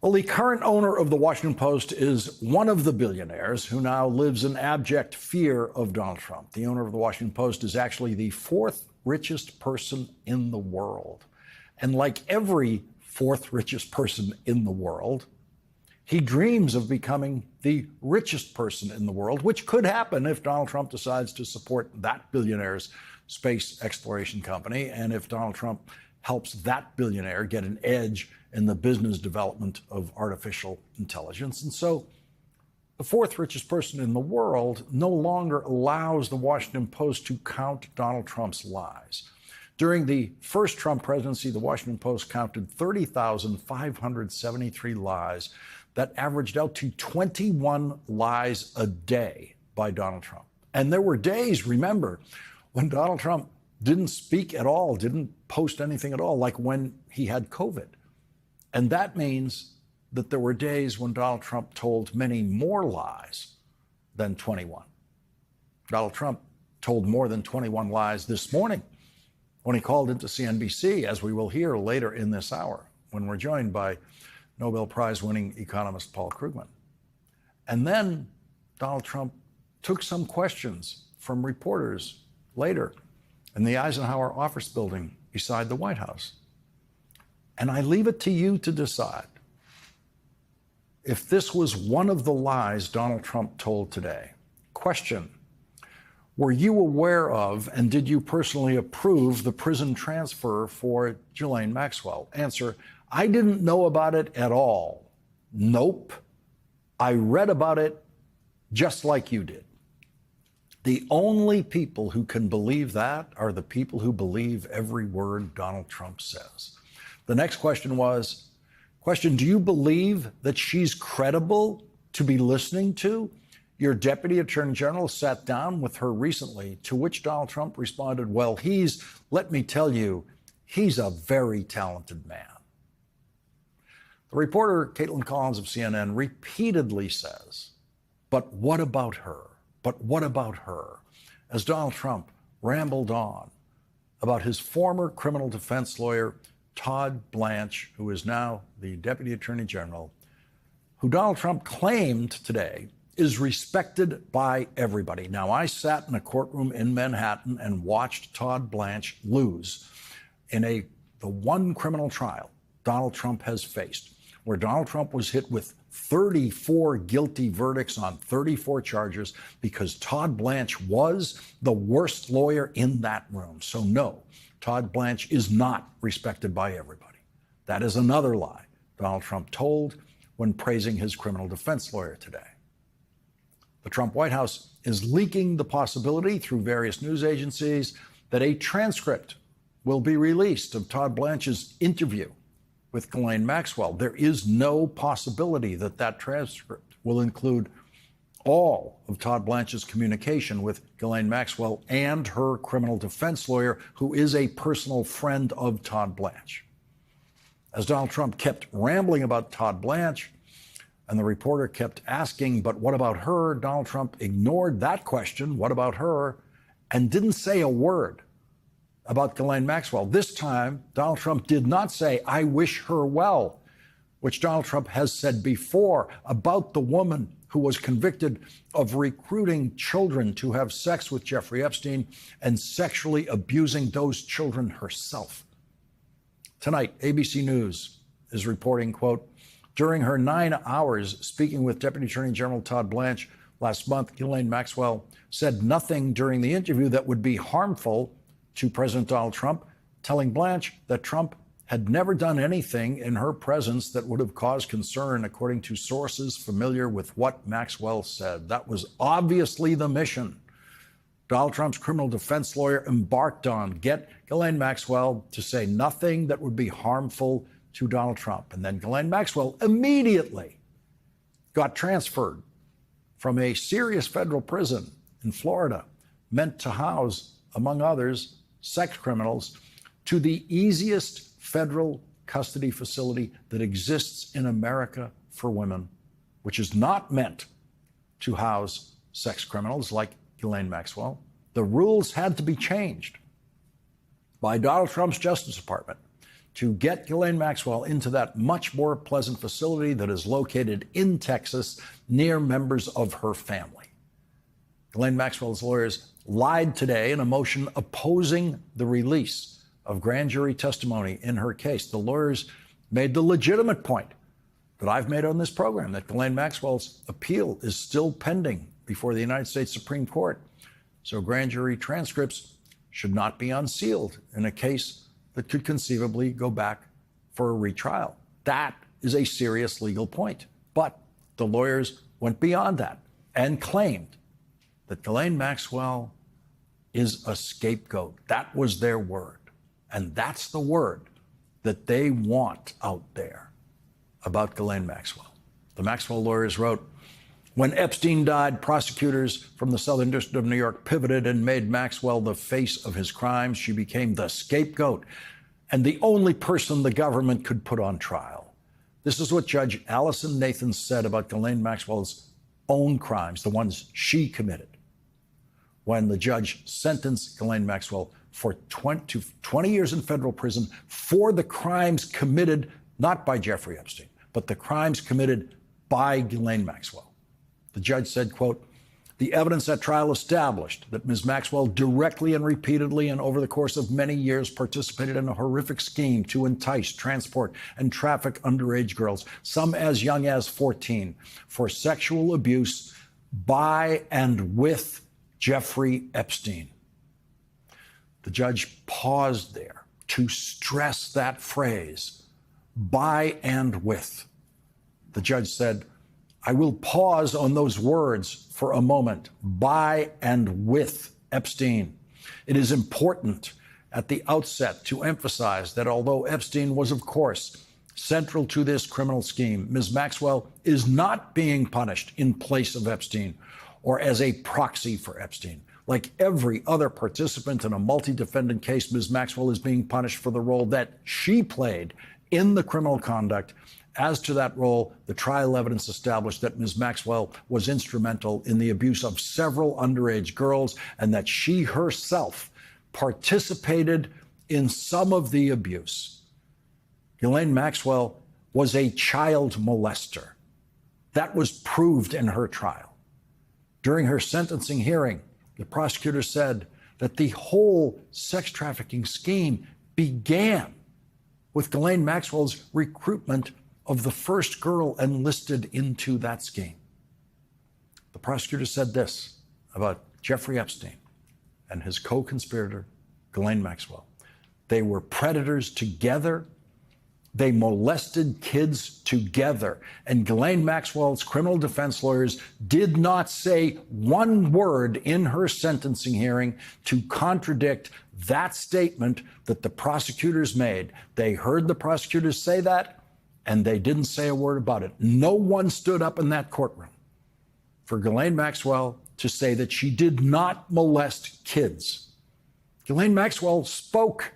Well, the current owner of the Washington Post is one of the billionaires who now lives in abject fear of Donald Trump. The owner of the Washington Post is actually the fourth richest person in the world. And like every fourth richest person in the world, he dreams of becoming the richest person in the world, which could happen if Donald Trump decides to support that billionaire's space exploration company, and if Donald Trump helps that billionaire get an edge in the business development of artificial intelligence. And so the fourth richest person in the world no longer allows the Washington Post to count Donald Trump's lies. During the first Trump presidency, the Washington Post counted 30,573 lies that averaged out to 21 lies a day by Donald Trump. And there were days, remember, when Donald Trump didn't speak at all, didn't post anything at all, like when he had COVID. And that means that there were days when Donald Trump told many more lies than 21. Donald Trump told more than 21 lies this morning when he called into CNBC, as we will hear later in this hour, when we're joined by Nobel Prize-winning economist Paul Krugman. And then Donald Trump took some questions from reporters later in the Eisenhower office building beside the White House. And I leave it to you to decide if this was one of the lies Donald Trump told today. Question: were you aware of and did you personally approve the prison transfer for Ghislaine Maxwell? Answer: I didn't know about it at all. Nope. I read about it just like you did. The only people who can believe that are the people who believe every word Donald Trump says. The next question was, do you believe that she's credible to be listening to? Your Deputy Attorney General sat down with her recently, to which Donald Trump responded, well, let me tell you, he's a very talented man. The reporter, Caitlin Collins of CNN, repeatedly says, but what about her? But what about her? As Donald Trump rambled on about his former criminal defense lawyer, Todd Blanche, who is now the Deputy Attorney General, who Donald Trump claimed today is respected by everybody. Now, I sat in a courtroom in Manhattan and watched Todd Blanche lose in the one criminal trial Donald Trump has faced, where Donald Trump was hit with 34 guilty verdicts on 34 charges because Todd Blanche was the worst lawyer in that room. So no, Todd Blanche is not respected by everybody. That is another lie Donald Trump told when praising his criminal defense lawyer today. The Trump White House is leaking the possibility through various news agencies that a transcript will be released of Todd Blanche's interview with Ghislaine Maxwell. There is no possibility that that transcript will include all of Todd Blanche's communication with Ghislaine Maxwell and her criminal defense lawyer, who is a personal friend of Todd Blanche. As Donald Trump kept rambling about Todd Blanche, and the reporter kept asking, but what about her? Donald Trump ignored that question, what about her, and didn't say a word about Ghislaine Maxwell. This time, Donald Trump did not say, I wish her well, which Donald Trump has said before about the woman who was convicted of recruiting children to have sex with Jeffrey Epstein and sexually abusing those children herself. Tonight, ABC News is reporting, quote, during her 9 hours speaking with Deputy Attorney General Todd Blanche last month, Ghislaine Maxwell said nothing during the interview that would be harmful to President Donald Trump, telling Blanche that Trump had never done anything in her presence that would have caused concern, according to sources familiar with what Maxwell said. That was obviously the mission Donald Trump's criminal defense lawyer embarked on: get Ghislaine Maxwell to say nothing that would be harmful to Donald Trump. And then Ghislaine Maxwell immediately got transferred from a serious federal prison in Florida, meant to house, among others, sex criminals, to the easiest federal custody facility that exists in America for women, which is not meant to house sex criminals like Ghislaine Maxwell. The rules had to be changed by Donald Trump's Justice Department to get Ghislaine Maxwell into that much more pleasant facility that is located in Texas near members of her family. Ghislaine Maxwell's lawyers lied today in a motion opposing the release of grand jury testimony in her case. The lawyers made the legitimate point that I've made on this program, that Ghislaine Maxwell's appeal is still pending before the United States Supreme Court. So grand jury transcripts should not be unsealed in a case that could conceivably go back for a retrial. That is a serious legal point. But the lawyers went beyond that and claimed that Ghislaine Maxwell is a scapegoat. That was their word. And that's the word that they want out there about Ghislaine Maxwell. The Maxwell lawyers wrote, when Epstein died, prosecutors from the Southern District of New York pivoted and made Maxwell the face of his crimes. She became the scapegoat and the only person the government could put on trial. This is what Judge Allison Nathan said about Ghislaine Maxwell's own crimes, the ones she committed, when the judge sentenced Ghislaine Maxwell for 20 years in federal prison for the crimes committed not by Jeffrey Epstein, but the crimes committed by Ghislaine Maxwell. The judge said, quote, the evidence at trial established that Ms. Maxwell directly and repeatedly and over the course of many years participated in a horrific scheme to entice, transport, and traffic underage girls, some as young as 14, for sexual abuse by and with Jeffrey Epstein. The judge paused there to stress that phrase, by and with. The judge said, I will pause on those words for a moment, by and with Epstein. It is important at the outset to emphasize that although Epstein was, of course, central to this criminal scheme, Ms. Maxwell is not being punished in place of Epstein or as a proxy for Epstein. Like every other participant in a multi-defendant case, Ms. Maxwell is being punished for the role that she played in the criminal conduct. As to that role, the trial evidence established that Ms. Maxwell was instrumental in the abuse of several underage girls and that she herself participated in some of the abuse. Ghislaine Maxwell was a child molester. That was proved in her trial. During her sentencing hearing, the prosecutor said that the whole sex trafficking scheme began with Ghislaine Maxwell's recruitment of the first girl enlisted into that scheme. The prosecutor said this about Jeffrey Epstein and his co-conspirator, Ghislaine Maxwell. They were predators together. They molested kids together. And Ghislaine Maxwell's criminal defense lawyers did not say one word in her sentencing hearing to contradict that statement that the prosecutors made. They heard the prosecutors say that, and they didn't say a word about it. No one stood up in that courtroom for Ghislaine Maxwell to say that she did not molest kids. Ghislaine Maxwell spoke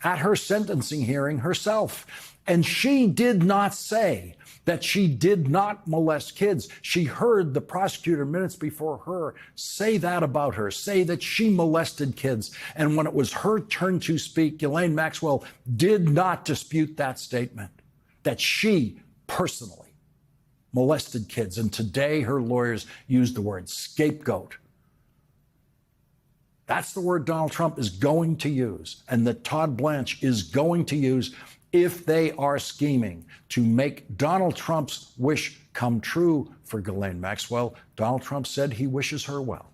at her sentencing hearing herself, and she did not say that she did not molest kids. She heard the prosecutor minutes before her say that about her, say that she molested kids. And when it was her turn to speak, Ghislaine Maxwell did not dispute that statement, that she personally molested kids. And today her lawyers used the word scapegoat. That's the word Donald Trump is going to use and that Todd Blanche is going to use if they are scheming to make Donald Trump's wish come true for Ghislaine Maxwell. Donald Trump said he wishes her well.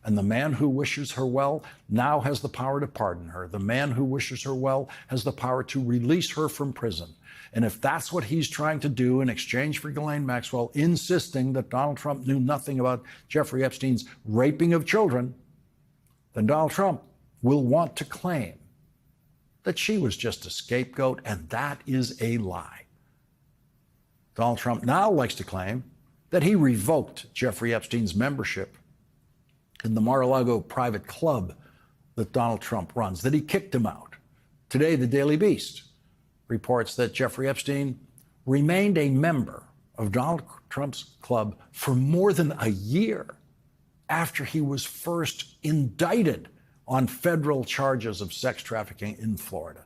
And the man who wishes her well now has the power to pardon her. The man who wishes her well has the power to release her from prison. And if that's what he's trying to do in exchange for Ghislaine Maxwell, insisting that Donald Trump knew nothing about Jeffrey Epstein's raping of children, then Donald Trump will want to claim that she was just a scapegoat, and that is a lie. Donald Trump now likes to claim that he revoked Jeffrey Epstein's membership in the Mar-a-Lago private club that Donald Trump runs, that he kicked him out. Today, the Daily Beast reports that Jeffrey Epstein remained a member of Donald Trump's club for more than a year after he was first indicted on federal charges of sex trafficking in Florida.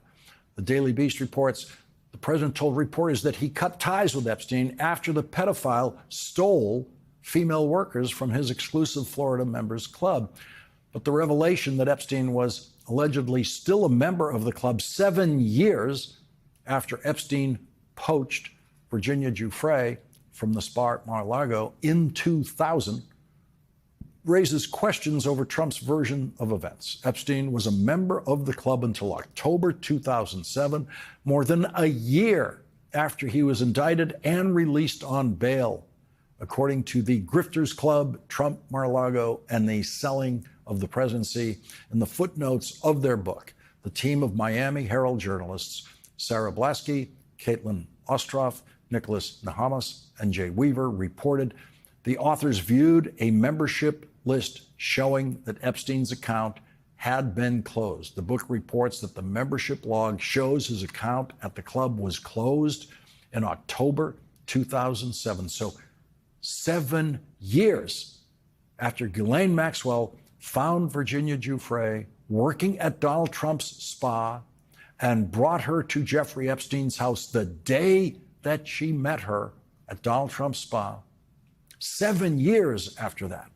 The Daily Beast reports the president told reporters that he cut ties with Epstein after the pedophile stole female workers from his exclusive Florida members club. But the revelation that Epstein was allegedly still a member of the club 7 years after Epstein poached Virginia Giuffre from the spa at Mar-a-Lago in 2000 raises questions over Trump's version of events. Epstein was a member of the club until October 2007, more than a year after he was indicted and released on bail, according to the Grifters Club, Trump, Mar-a-Lago, and the Selling of the Presidency. In the footnotes of their book, the team of Miami Herald journalists Sarah Blasky, Caitlin Ostroff, Nicholas Nahamas, and Jay Weaver reported the authors viewed a membership list showing that Epstein's account had been closed. The book reports that the membership log shows his account at the club was closed in October 2007. So 7 years after Ghislaine Maxwell found Virginia Giuffre working at Donald Trump's spa and brought her to Jeffrey Epstein's house the day that she met her at Donald Trump's spa. 7 years after that,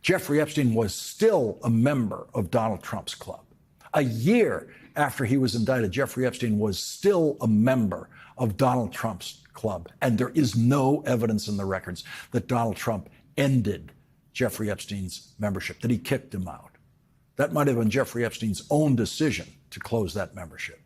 Jeffrey Epstein was still a member of Donald Trump's club. A year after he was indicted, Jeffrey Epstein was still a member of Donald Trump's club. And there is no evidence in the records that Donald Trump ended Jeffrey Epstein's membership, that he kicked him out. That might have been Jeffrey Epstein's own decision to close that membership.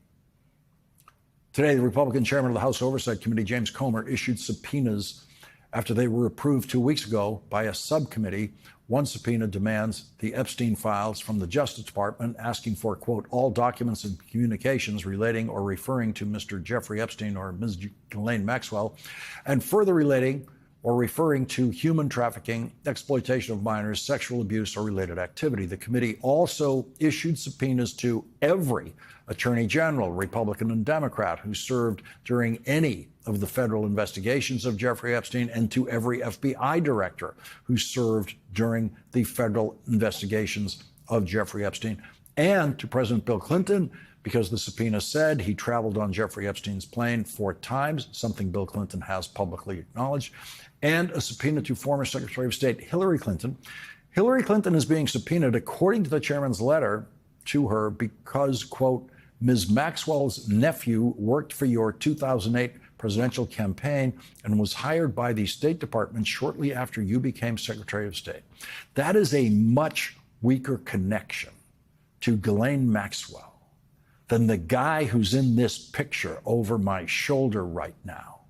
Today, the Republican chairman of the House Oversight Committee, James Comer, issued subpoenas after they were approved 2 weeks ago by a subcommittee. One subpoena demands the Epstein files from the Justice Department, asking for, quote, all documents and communications relating or referring to Mr. Jeffrey Epstein or Ms. Ghislaine Maxwell, and further relating or referring to human trafficking, exploitation of minors, sexual abuse, or related activity. The committee also issued subpoenas to every attorney general, Republican and Democrat, who served during any of the federal investigations of Jeffrey Epstein, and to every FBI director who served during the federal investigations of Jeffrey Epstein, and to President Bill Clinton, because the subpoena said he traveled on Jeffrey Epstein's plane 4 times, something Bill Clinton has publicly acknowledged, and a subpoena to former Secretary of State Hillary Clinton. Hillary Clinton is being subpoenaed, according to the chairman's letter to her, because, quote, Ms. Maxwell's nephew worked for your 2008 presidential campaign and was hired by the State Department shortly after you became Secretary of State. That is a much weaker connection to Ghislaine Maxwell than the guy who's in this picture over my shoulder right now,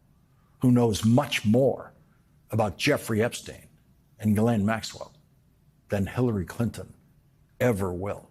who knows much more about Jeffrey Epstein and Ghislaine Maxwell than Hillary Clinton ever will.